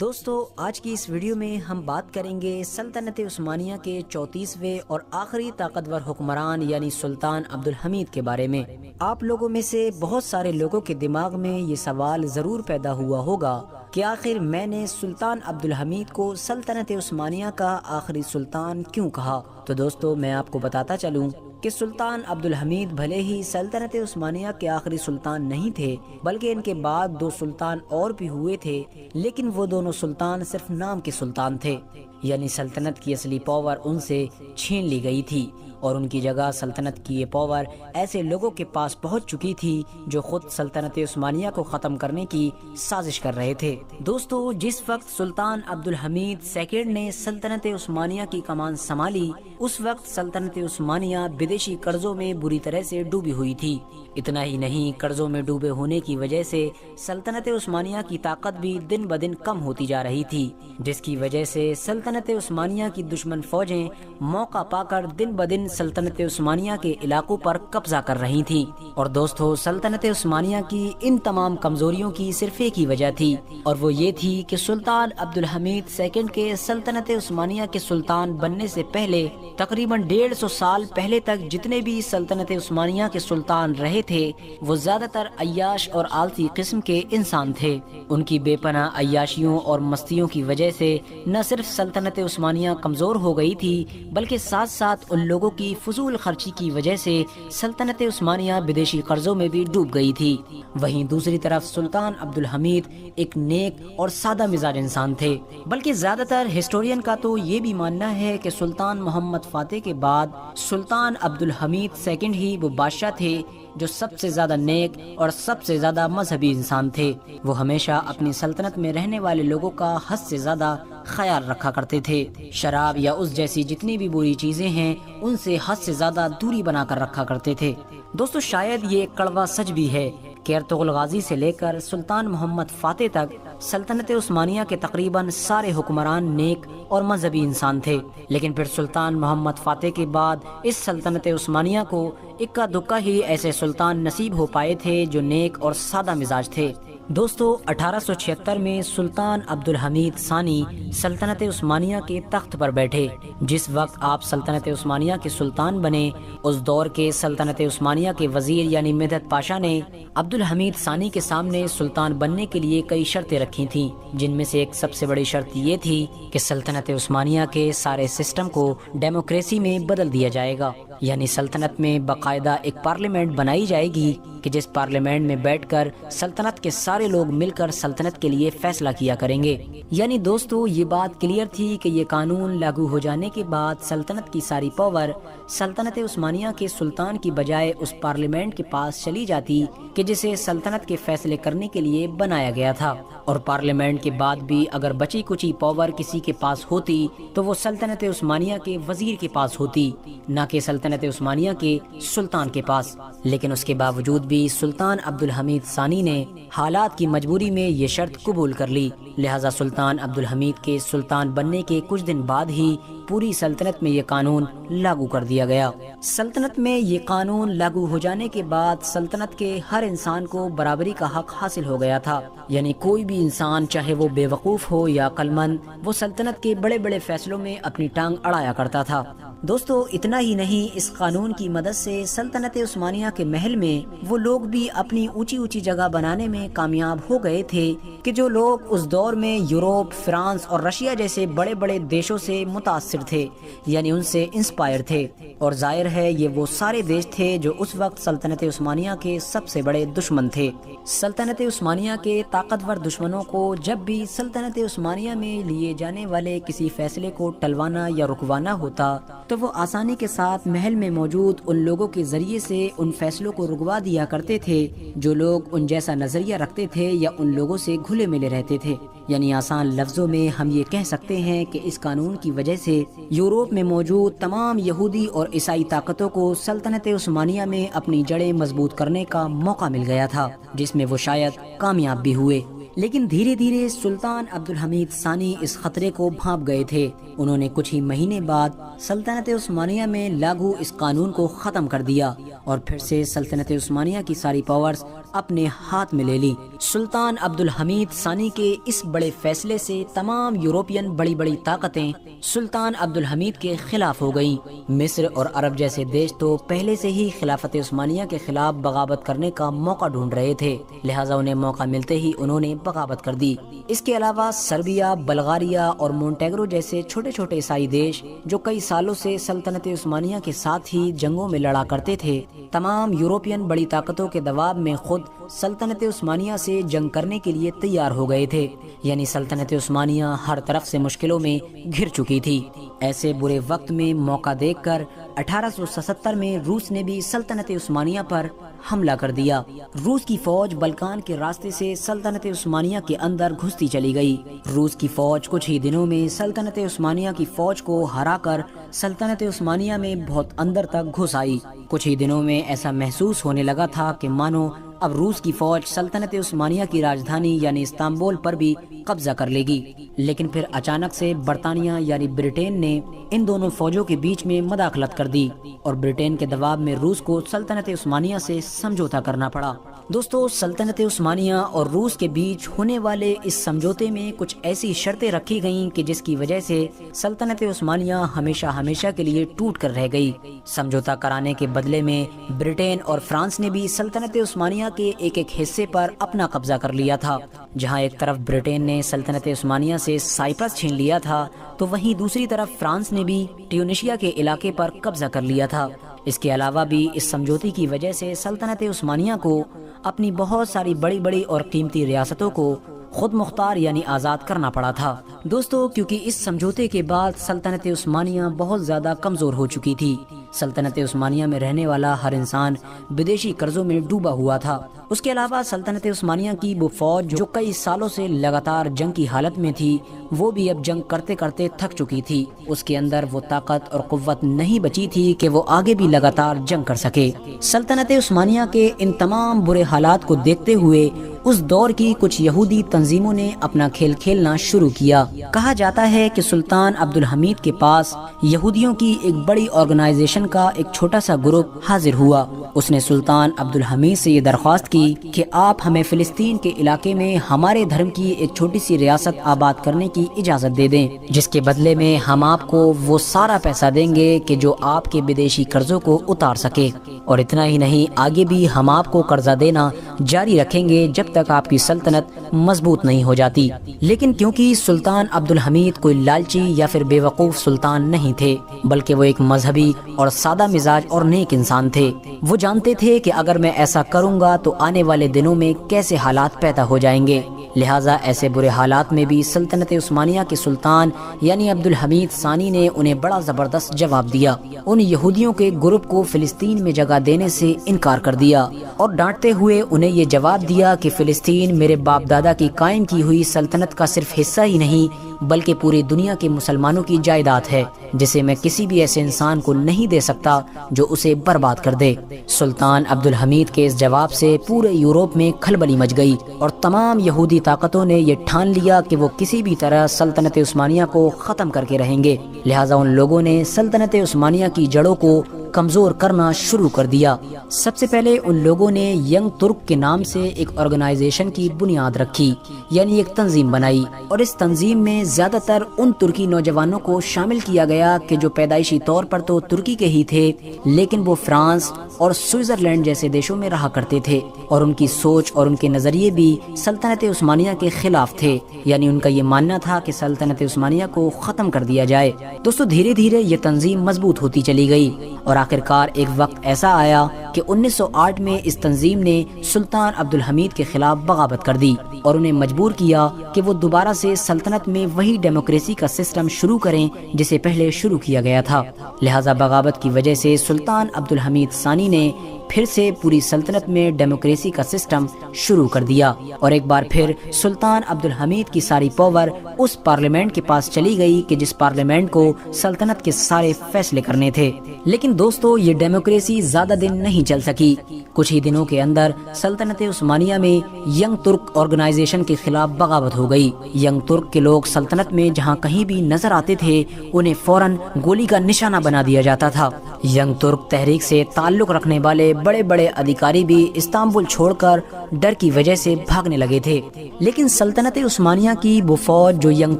دوستو آج کی اس ویڈیو میں ہم بات کریں گے سلطنت عثمانیہ کے 34ویں اور آخری طاقتور حکمران یعنی سلطان عبدالحمید کے بارے میں۔ آپ لوگوں میں سے بہت سارے لوگوں کے دماغ میں یہ سوال ضرور پیدا ہوا ہوگا کہ آخر میں نے سلطان عبدالحمید کو سلطنت عثمانیہ کا آخری سلطان کیوں کہا؟ تو دوستو میں آپ کو بتاتا چلوں کہ سلطان عبدالحمید بھلے ہی سلطنت عثمانیہ کے آخری سلطان نہیں تھے، بلکہ ان کے بعد 2 سلطان اور بھی ہوئے تھے، لیکن وہ دونوں سلطان صرف نام کے سلطان تھے، یعنی سلطنت کی اصلی پاور ان سے چھین لی گئی تھی اور ان کی جگہ سلطنت کی یہ پاور ایسے لوگوں کے پاس پہنچ چکی تھی جو خود سلطنت عثمانیہ کو ختم کرنے کی سازش کر رہے تھے۔ دوستو جس وقت سلطان عبدالحمید سیکنڈ نے سلطنت عثمانیہ کی کمان سنبھالی، اس وقت سلطنت عثمانیہ بدیشی قرضوں میں بری طرح سے ڈوبی ہوئی تھی۔ اتنا ہی نہیں، قرضوں میں ڈوبے ہونے کی وجہ سے سلطنت عثمانیہ کی طاقت بھی دن بدن کم ہوتی جا رہی تھی، جس کی وجہ سے سلطنت عثمانیہ کی دشمن فوجیں موقع پا کر دن بدن سلطنت عثمانیہ کے علاقوں پر قبضہ کر رہی تھیں۔ اور دوستو سلطنت عثمانیہ کی ان تمام کمزوریوں کی صرف ایک ہی وجہ تھی، اور وہ یہ تھی کہ سلطان عبدالحمید سیکنڈ کے سلطنت عثمانیہ کے سلطان بننے سے پہلے تقریباً 150 سال پہلے تک جتنے بھی سلطنت عثمانیہ کے سلطان رہے تھے وہ زیادہ تر عیاش اور آلسی قسم کے انسان تھے۔ ان کی بے پناہ عیاشیوں اور مستیوں کی وجہ سے نہ صرف سلطنت عثمانیہ کمزور ہو گئی تھی، بلکہ ساتھ ساتھ ان لوگوں کی فضول خرچی کی وجہ سے سلطنت عثمانیہ بدیشی قرضوں میں بھی ڈوب گئی تھی۔ وہیں دوسری طرف سلطان عبدالحمید ایک نیک اور سادہ مزاج انسان تھے، بلکہ زیادہ تر ہسٹورین کا تو یہ بھی ماننا ہے کہ سلطان محمد فاتح کے بعد سلطان عبدالحمید سیکنڈ ہی وہ بادشاہ تھے جو سب سے زیادہ نیک اور سب سے زیادہ مذہبی انسان تھے۔ وہ ہمیشہ اپنی سلطنت میں رہنے والے لوگوں کا حد سے زیادہ خیال رکھا کرتے تھے۔ شراب یا اس جیسی جتنی بھی بری چیزیں ہیں ان سے حد سے زیادہ دوری بنا کر رکھا کرتے تھے۔ دوستو شاید یہ ایک کڑوا سچ بھی ہے کہ ارطغرل غازی سے لے کر سلطان محمد فاتح تک سلطنت عثمانیہ کے تقریباً سارے حکمران نیک اور مذہبی انسان تھے، لیکن پھر سلطان محمد فاتح کے بعد اس سلطنت عثمانیہ کو اکا دکا ہی ایسے سلطان نصیب ہو پائے تھے جو نیک اور سادہ مزاج تھے۔ دوستو 1876 میں سلطان عبدالحمید ثانی سلطنت عثمانیہ کے تخت پر بیٹھے۔ جس وقت آپ سلطنت عثمانیہ کے سلطان بنے، اس دور کے سلطنت عثمانیہ کے وزیر یعنی مدحت پاشا نے عبدالحمید ثانی کے سامنے سلطان بننے کے لیے کئی شرطیں رکھی تھیں، جن میں سے ایک سب سے بڑی شرط یہ تھی کہ سلطنت عثمانیہ کے سارے سسٹم کو ڈیموکریسی میں بدل دیا جائے گا، یعنی سلطنت میں باقاعدہ ایک پارلیمنٹ بنائی جائے گی کہ جس پارلیمنٹ میں بیٹھ کر سلطنت کے سارے لوگ مل کر سلطنت کے لیے فیصلہ کیا کریں گے۔ یعنی دوستو یہ بات کلیئر تھی کہ یہ قانون لاگو ہو جانے کے بعد سلطنت کی ساری پاور سلطنت عثمانیہ کے سلطان کی بجائے اس پارلیمنٹ کے پاس چلی جاتی کہ جسے سلطنت کے فیصلے کرنے کے لیے بنایا گیا تھا، اور پارلیمنٹ کے بعد بھی اگر بچی کچی پاور کسی کے پاس ہوتی تو وہ سلطنت عثمانیہ کے وزیر کے پاس ہوتی، نہ کہ سلطنت عثمانیہ کے سلطان کے پاس۔ لیکن اس کے باوجود بھی سلطان عبدالحمید ثانی نے حالات کی مجبوری میں یہ شرط قبول کر لی، لہذا سلطان عبدالحمید کے سلطان بننے کے کچھ دن بعد ہی پوری سلطنت میں یہ قانون لاگو کر دیا گیا۔ سلطنت میں یہ قانون لاگو ہو جانے کے بعد سلطنت کے ہر انسان کو برابری کا حق حاصل ہو گیا تھا، یعنی کوئی بھی انسان چاہے وہ بے وقوف ہو یا عقل مند، وہ سلطنت کے بڑے بڑے فیصلوں میں اپنی ٹانگ اڑایا کرتا تھا۔ دوستو اتنا ہی نہیں، اس قانون کی مدد سے سلطنت عثمانیہ کے محل میں وہ لوگ بھی اپنی اونچی اونچی جگہ بنانے میں کامیاب ہو گئے تھے کہ جو لوگ اس دور میں یوروپ، فرانس اور رشیا جیسے بڑے بڑے دیشوں سے متاثر تھے، یعنی ان سے انسپائر تھے، اور ظاہر ہے یہ وہ سارے دیش تھے جو اس وقت سلطنت عثمانیہ کے سب سے بڑے دشمن تھے۔ سلطنت عثمانیہ کے طاقتور دشمنوں کو جب بھی سلطنت عثمانیہ میں لیے جانے والے کسی فیصلے کو ٹلوانا یا رکوانا ہوتا تو وہ آسانی کے ساتھ محل میں موجود ان لوگوں کے ذریعے سے ان فیصلوں کو رکوا دیا کرتے تھے جو لوگ ان جیسا نظریہ رکھتے تھے یا ان لوگوں سے گھلے ملے رہتے تھے۔ یعنی آسان لفظوں میں ہم یہ کہہ سکتے ہیں کہ اس قانون کی وجہ سے یوروپ میں موجود تمام یہودی اور عیسائی طاقتوں کو سلطنت عثمانیہ میں اپنی جڑیں مضبوط کرنے کا موقع مل گیا تھا، جس میں وہ شاید کامیاب بھی ہوئے۔ لیکن دھیرے دھیرے سلطان عبدالحمید ثانی اس خطرے کو بھانپ گئے تھے۔ انہوں نے کچھ ہی مہینے بعد سلطنت عثمانیہ میں لاگو اس قانون کو ختم کر دیا اور پھر سے سلطنت عثمانیہ کی ساری پاورز اپنے ہاتھ میں لے لی۔ سلطان عبدالحمید ثانی کے اس بڑے فیصلے سے تمام یورپین بڑی بڑی طاقتیں سلطان عبدالحمید کے خلاف ہو گئیں۔ مصر اور عرب جیسے دیش تو پہلے سے ہی خلافت عثمانیہ کے خلاف بغاوت کرنے کا موقع ڈھونڈ رہے تھے، لہٰذا انہیں موقع ملتے ہی انہوں نے بغاوت کر دی۔ اس کے علاوہ سربیا، بلغاریہ اور مونٹیگرو جیسے چھوٹے چھوٹے عیسائی دیش جو کئی سالوں سے سلطنت عثمانیہ کے ساتھ ہی جنگوں میں لڑا کرتے تھے، تمام یورپین بڑی طاقتوں کے دباؤ میں خود سلطنت عثمانیہ سے جنگ کرنے کے لیے تیار ہو گئے تھے، یعنی سلطنت عثمانیہ ہر طرف سے مشکلوں میں گھر چکی تھی۔ ایسے برے وقت میں موقع دیکھ کر 1877 میں روس نے بھی سلطنت عثمانیہ پر حملہ کر دیا۔ روس کی فوج بلکان کے راستے سے سلطنت عثمانیہ کے اندر گھستی چلی گئی۔ روس کی فوج کچھ ہی دنوں میں سلطنت عثمانیہ کی فوج کو ہرا کر سلطنت عثمانیہ میں بہت اندر تک گھس آئی۔ کچھ ہی دنوں میں ایسا محسوس ہونے لگا تھا کہ مانو اب روس کی فوج سلطنت عثمانیہ کی راجدھانی یعنی استنبول پر بھی قبضہ کر لے گی، لیکن پھر اچانک سے برطانیہ یعنی برٹین نے ان دونوں فوجوں کے بیچ میں مداخلت کر دی اور برٹین کے دباؤ میں روس کو سلطنت عثمانیہ سے سمجھوتا کرنا پڑا۔ دوستو، سلطنت عثمانیہ اور روس کے بیچ ہونے والے اس سمجھوتے میں کچھ ایسی شرطیں رکھی گئیں کہ جس کی وجہ سے سلطنت عثمانیہ ہمیشہ ہمیشہ کے لیے ٹوٹ کر رہ گئی۔ سمجھوتا کرانے کے بدلے میں برٹین اور فرانس نے بھی سلطنت عثمانیہ کے ایک ایک حصے پر اپنا قبضہ کر لیا تھا۔ جہاں ایک طرف برٹین نے سلطنت عثمانیہ سے سائپرس چھین لیا تھا تو وہیں دوسری طرف فرانس نے بھی ٹیونشیا کے علاقے پر قبضہ کر لیا تھا۔ اس کے علاوہ بھی اس سمجھوتے کی وجہ سے سلطنت عثمانیہ کو اپنی بہت ساری بڑی بڑی اور قیمتی ریاستوں کو خود مختار یعنی آزاد کرنا پڑا تھا۔ دوستو، کیونکہ اس سمجھوتے کے بعد سلطنت عثمانیہ بہت زیادہ کمزور ہو چکی تھی۔ سلطنت عثمانیہ میں رہنے والا ہر انسان بدیشی قرضوں میں ڈوبا ہوا تھا۔ اس کے علاوہ سلطنت عثمانیہ کی وہ فوج جو کئی سالوں سے لگاتار جنگ کی حالت میں تھی، وہ بھی اب جنگ کرتے کرتے تھک چکی تھی۔ اس کے اندر وہ طاقت اور قوت نہیں بچی تھی کہ وہ آگے بھی لگاتار جنگ کر سکے۔ سلطنت عثمانیہ کے ان تمام برے حالات کو دیکھتے ہوئے اس دور کی کچھ یہودی تنظیموں نے اپنا کھیل کھیلنا شروع کیا۔ کہا جاتا ہے کہ سلطان عبدالحمید کے پاس یہودیوں کی ایک بڑی آرگنائزیشن کا ایک چھوٹا سا گروپ حاضر ہوا۔ اس نے سلطان عبدالحمید سے یہ درخواست کی کہ آپ ہمیں فلسطین کے علاقے میں ہمارے دھرم کی ایک چھوٹی سی ریاست آباد کرنے کی اجازت دے دیں، جس کے بدلے میں ہم آپ کو وہ سارا پیسہ دیں گے کہ جو آپ کے بدیشی قرضوں کو اتار سکے، اور اتنا ہی نہیں، آگے بھی ہم آپ کو قرضہ دینا جاری رکھیں گے جب تک آپ کی سلطنت مضبوط نہیں ہو جاتی۔ لیکن کیونکہ سلطان عبدالحمید کوئی لالچی یا پھر بے وقوف سلطان نہیں تھے، بلکہ وہ ایک مذہبی اور سادہ مزاج اور نیک انسان تھے، وہ جانتے تھے کہ اگر میں ایسا کروں گا تو آنے والے دنوں میں کیسے حالات پیدا ہو جائیں گے، لہٰذا ایسے برے حالات میں بھی سلطنت عثمانیہ کے سلطان یعنی عبدالحمید ثانی نے انہیں بڑا زبردست جواب دیا۔ ان یہودیوں کے گروپ کو فلسطین میں جگہ دینے سے انکار کر دیا اور ڈانٹتے ہوئے انہیں یہ جواب دیا کہ فلسطین میرے باپ دادا کی قائم کی ہوئی سلطنت کا صرف حصہ ہی نہیں بلکہ پوری دنیا کے مسلمانوں کی جائیداد ہے، جسے میں کسی بھی ایسے انسان کو نہیں دے سکتا جو اسے برباد کر دے۔ سلطان عبدالحمید کے اس جواب سے پورے یورپ میں کھلبلی مچ گئی اور تمام یہودی طاقتوں نے یہ ٹھان لیا کہ وہ کسی بھی طرح سلطنت عثمانیہ کو ختم کر کے رہیں گے، لہٰذا ان لوگوں نے سلطنت عثمانیہ کی جڑوں کو کمزور کرنا شروع کر دیا۔ سب سے پہلے ان لوگوں نے ینگ ترک کے نام سے ایک آرگنائزیشن کی بنیاد رکھی، یعنی ایک تنظیم بنائی، اور اس تنظیم میں زیادہ تر ان ترکی نوجوانوں کو شامل کیا گیا کہ جو پیدائشی طور پر تو ترکی کے ہی تھے، لیکن وہ فرانس اور سوئٹزرلینڈ جیسے دیشوں میں رہا کرتے تھے، اور ان کی سوچ اور ان کے نظریے بھی سلطنت عثمانیہ کے خلاف تھے، یعنی ان کا یہ ماننا تھا کہ سلطنت عثمانیہ کو ختم کر دیا جائے۔ دوستو، دھیرے دھیرے یہ تنظیم مضبوط ہوتی چلی گئی اور آخرکار ایک وقت ایسا آیا کہ 1908 میں اس تنظیم نے سلطان عبدالحمید کے خلاف بغاوت کر دی اور انہیں مجبور کیا کہ وہ دوبارہ سے سلطنت میں وہی ڈیموکریسی کا سسٹم شروع کریں جسے پہلے شروع کیا گیا تھا۔ لہٰذا بغاوت کی وجہ سے سلطان عبدالحمید ثانی نے پھر سے پوری سلطنت میں ڈیموکریسی کا سسٹم شروع کر دیا، اور ایک بار پھر سلطان عبدالحمید کی ساری پاور اس پارلیمنٹ کے پاس چلی گئی کہ جس پارلیمنٹ کو سلطنت کے سارے فیصلے کرنے تھے۔ لیکن دوستو یہ ڈیموکریسی زیادہ دن نہیں چل سکی۔ کچھ ہی دنوں کے اندر سلطنت عثمانیہ میں ینگ ترک آرگنائزیشن کے خلاف بغاوت ہو گئی۔ ینگ ترک کے لوگ سلطنت میں جہاں کہیں بھی نظر آتے تھے انہیں فوراً گولی کا نشانہ بنا دیا جاتا تھا۔ ینگ ترک تحریک سے تعلق رکھنے والے بڑے بڑے ادھیکاری بھی استنبول چھوڑ کر ڈر کی وجہ سے بھاگنے لگے تھے۔ لیکن سلطنت عثمانیہ کی وہ فوج جو ینگ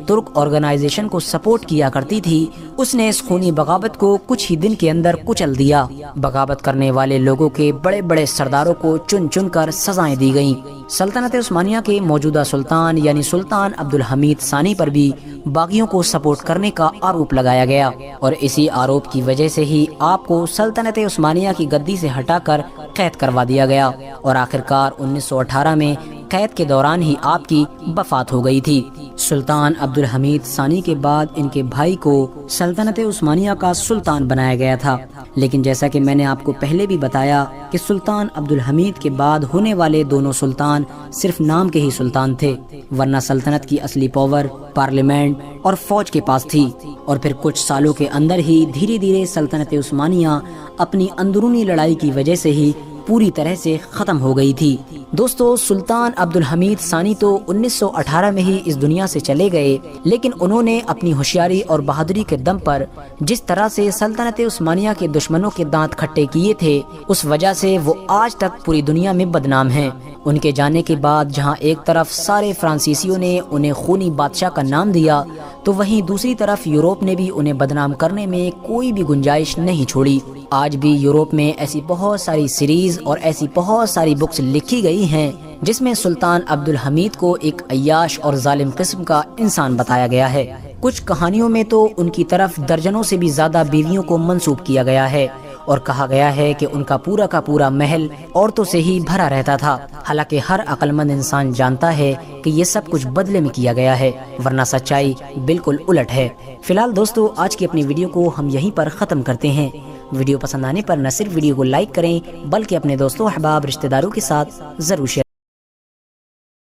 ترک آرگنائزیشن کو سپورٹ کیا کرتی تھی، اس نے اس خونی بغاوت کو کچھ ہی دن کے اندر کچل دیا۔ بغاوت کرنے والے لوگوں کے بڑے بڑے سرداروں کو چن چن کر سزائیں دی گئیں۔ سلطنت عثمانیہ کے موجودہ سلطان یعنی سلطان عبدالحمید ثانی پر بھی باغیوں کو سپورٹ کرنے کا آروپ لگایا گیا، اور اسی آروپ کی وجہ سے ہی آپ کو سلطنت عثمانیہ کی گدی سے ہٹا کر قید کروا دیا گیا، اور آخرکار 1918 میں قید کے دوران ہی آپ کی وفات ہو گئی تھی۔ سلطان عبدالحمید ثانی کے بعد ان کے بھائی کو سلطنت عثمانیہ کا سلطان بنایا گیا تھا، لیکن جیسا کہ میں نے آپ کو پہلے بھی بتایا کہ سلطان عبدالحمید کے بعد ہونے والے دونوں سلطان صرف نام کے ہی سلطان تھے، ورنہ سلطنت کی اصلی پاور پارلیمنٹ اور فوج کے پاس تھی، اور پھر کچھ سالوں کے اندر ہی دھیرے دھیرے سلطنت عثمانیہ اپنی اندرونی لڑائی کی وجہ سے ہی پوری طرح سے ختم ہو گئی تھی۔ دوستو سلطان عبدالحمید ثانی تو 1918 میں ہی اس دنیا سے چلے گئے، لیکن انہوں نے اپنی ہوشیاری اور بہادری کے دم پر جس طرح سے سلطنت عثمانیہ کے دشمنوں کے دانت کھٹے کیے تھے، اس وجہ سے وہ آج تک پوری دنیا میں بدنام ہیں۔ ان کے جانے کے بعد جہاں ایک طرف سارے فرانسیسیوں نے انہیں خونی بادشاہ کا نام دیا، تو وہیں دوسری طرف یوروپ نے بھی انہیں بدنام کرنے میں کوئی بھی گنجائش نہیں چھوڑی۔ آج بھی یوروپ میں ایسی بہت ساری سیریز اور ایسی بہت ساری بکس لکھی گئی ہیں جس میں سلطان عبدالحمید کو ایک عیاش اور ظالم قسم کا انسان بتایا گیا ہے۔ کچھ کہانیوں میں تو ان کی طرف درجنوں سے بھی زیادہ بیویوں کو منسوب کیا گیا ہے، اور کہا گیا ہے کہ ان کا پورا محل عورتوں سے ہی بھرا رہتا تھا، حالانکہ ہر عقل مند انسان جانتا ہے کہ یہ سب کچھ بدلے میں کیا گیا ہے، ورنہ سچائی بالکل الٹ ہے۔ فی الحال دوستو آج کی اپنی ویڈیو کو ہم یہیں پر ختم کرتے ہیں۔ ویڈیو پسند آنے پر نہ صرف ویڈیو کو لائک کریں بلکہ اپنے دوستوں احباب رشتہ داروں کے ساتھ ضرور شیئر